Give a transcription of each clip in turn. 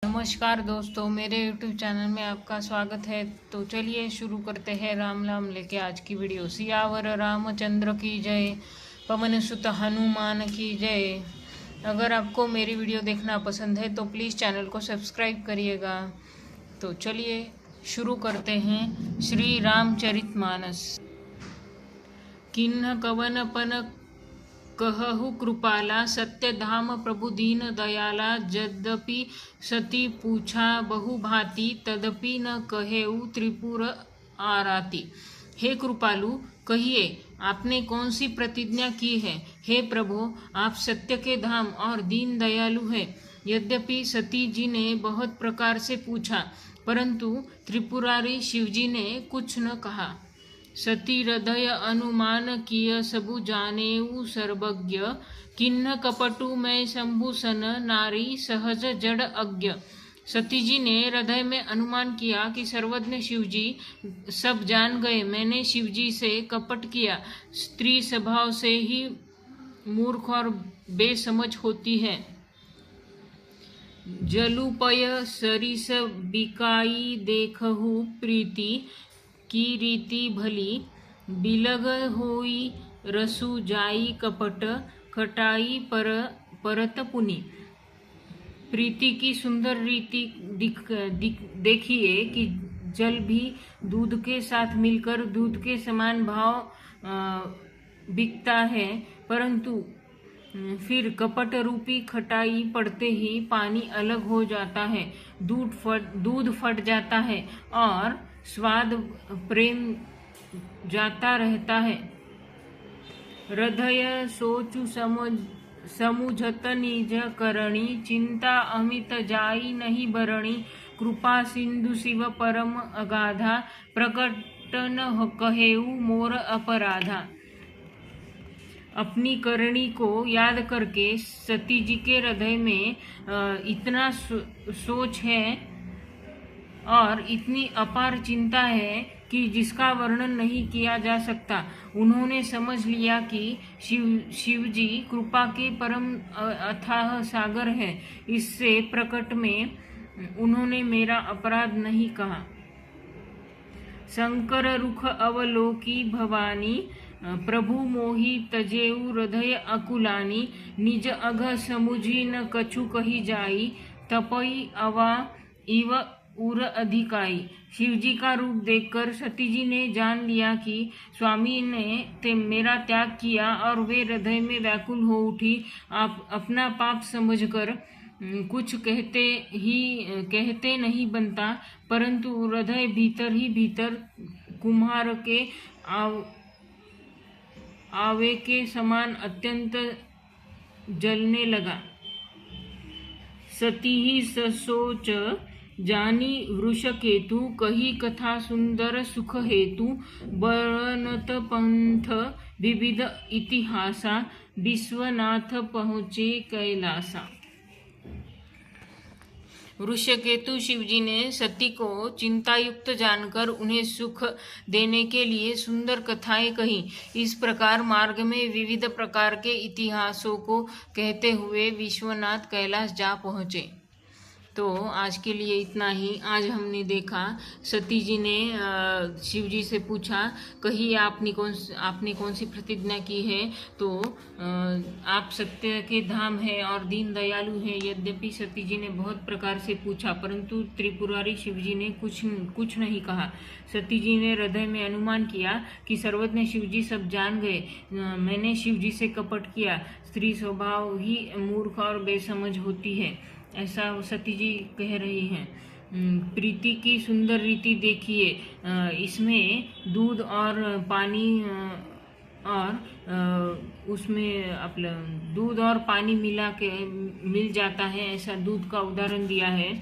नमस्कार दोस्तों, मेरे YouTube चैनल में आपका स्वागत है। तो चलिए शुरू करते हैं। राम राम लेके आज की वीडियो। सियावर रामचंद्र की जय, पवन सुत हनुमान की जय। अगर आपको मेरी वीडियो देखना पसंद है तो प्लीज़ चैनल को सब्सक्राइब करिएगा। तो चलिए शुरू करते हैं। श्री रामचरितमानस। किन्ह कवन पन कहु कृपाला, सत्य धाम प्रभु दीन दयाला। यद्यपि सती पूछा बहु भांति, तदपि न कहेउ त्रिपुर आराती। हे कृपालु, कहिए आपने कौन सी प्रतिज्ञा की है। हे प्रभु, आप सत्य के धाम और दीन दयालु हैं। यद्यपि सती जी ने बहुत प्रकार से पूछा, परंतु त्रिपुरारी शिवजी ने कुछ न कहा। सती हृदय अनुमान किय, सबु जानेऊ सर्वज्ञ। किन्ह कपटु मैं शंभु सन, नारी सहज जड़ अज्ञ। सती जी ने हृदय में अनुमान किया कि सर्वज्ञ शिवजी सब जान गए। मैंने शिवजी से कपट किया। स्त्री स्वभाव से ही मूर्ख और बेसमझ होती है। जलुपय सरिस बिकाई, देखहु प्रीति की रीति भली। बिलग होई रसु जाई, कपट खटाई परत पुनि। प्रीति की सुंदर रीति देखिए कि जल भी दूध के साथ मिलकर दूध के समान भाव बिकता है, परंतु फिर कपट रूपी खटाई पड़ते ही पानी अलग हो जाता है, दूध फट जाता है और स्वाद प्रेम जाता रहता है। हृदय सोचु समुझत निज करणी, चिंता अमित जाई नहीं बरणी। कृपा सिंधु शिव परम अगाधा, प्रकट न कहेऊ मोर अपराधा। अपनी करणी को याद करके सती जी के हृदय में इतना सोच है और इतनी अपार चिंता है कि जिसका वर्णन नहीं किया जा सकता। उन्होंने समझ लिया कि शिव जी कृपा के परम अथाह सागर है। इससे प्रकट में उन्होंने मेरा अपराध नहीं कहा। शंकर रुख अवलोकी भवानी, प्रभु मोहि तजेऊ हृदय अकुलानी। निज अघ समुझी न कछु कही जाई, तपई अवा इव उर अधिकाई। शिवजी का रूप देखकर सती जी ने जान लिया कि स्वामी ने मेरा त्याग किया और वे हृदय में व्याकुल हो उठी। आप अपना पाप समझकर कुछ कहते नहीं बनता, परंतु हृदय भीतर ही भीतर कुम्हार के आवे के समान अत्यंत जलने लगा। सती ही ससोच जानी वृषकेतु, कही कथा सुंदर सुख हेतु। बरनत पंथ विविध इतिहासा, विश्वनाथ पहुँचे कैलासा। वृषकेतु शिवजी ने सती को चिंतायुक्त जानकर उन्हें सुख देने के लिए सुंदर कथाएं कही। इस प्रकार मार्ग में विविध प्रकार के इतिहासों को कहते हुए विश्वनाथ कैलाश जा पहुँचे। तो आज के लिए इतना ही। आज हमने देखा सती जी ने शिव जी से पूछा, कही आपने कौन सी प्रतिज्ञा की है। तो आप सत्य के धाम है और दीन दयालु हैं। यद्यपि सती जी ने बहुत प्रकार से पूछा, परंतु त्रिपुरारी शिव जी ने कुछ नहीं कहा। सती जी ने हृदय में अनुमान किया कि सर्वज्ञ शिव जी सब जान गए। मैंने शिव जी से कपट किया। स्त्री स्वभाव ही मूर्ख और बेसमझ होती है, ऐसा सती जी कह रही हैं। प्रीति की सुंदर रीति देखिए, इसमें दूध और पानी और उसमें अपना दूध और पानी मिल जाता है, ऐसा दूध का उदाहरण दिया है।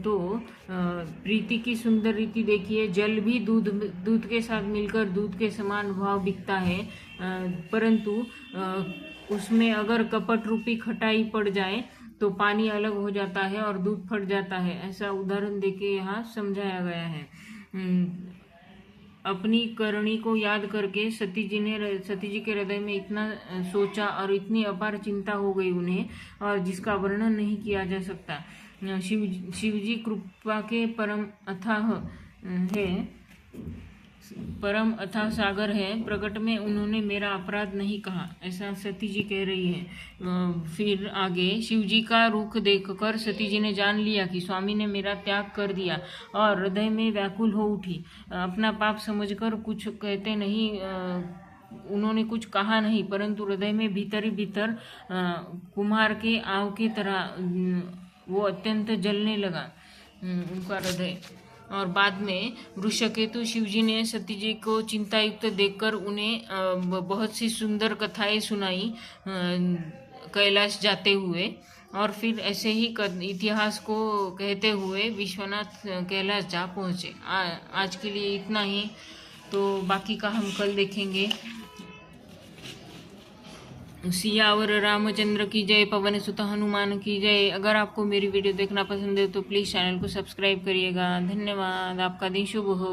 तो प्रीति की सुंदर रीति देखिए, जल भी दूध के साथ मिलकर दूध के समान भाव बिकता है, परंतु उसमें अगर कपट रूपी खटाई पड़ जाए तो पानी अलग हो जाता है और दूध फट जाता है। ऐसा उदाहरण देके यहाँ समझाया गया है। अपनी करणी को याद करके सती जी के हृदय में इतना सोचा और इतनी अपार चिंता हो गई उन्हें, और जिसका वर्णन नहीं किया जा सकता। शिवजी कृपा के परम अथाह सागर है, प्रकट में उन्होंने मेरा अपराध नहीं कहा, ऐसा सती जी कह रही है। फिर आगे, शिवजी का रुख देखकर सती जी ने जान लिया कि स्वामी ने मेरा त्याग कर दिया और हृदय में व्याकुल हो उठी। अपना पाप समझकर कुछ कहते नहीं, उन्होंने कुछ कहा नहीं, परंतु हृदय में भीतर ही भीतर कुम्हार के आव की तरह वो अत्यंत जलने लगा उनका हृदय। और बाद में वृषकेतु शिवजी ने सती जी को चिंतायुक्त देखकर उन्हें बहुत सी सुंदर कथाएं सुनाई कैलाश जाते हुए। और फिर ऐसे ही इतिहास को कहते हुए विश्वनाथ कैलाश जा पहुँचे। आज के लिए इतना ही, तो बाकी का हम कल देखेंगे। सियावर रामचंद्र की जय, पवन सुत हनुमान की जय। अगर आपको मेरी वीडियो देखना पसंद है तो प्लीज़ चैनल को सब्सक्राइब करिएगा। धन्यवाद। आपका दिन शुभ हो।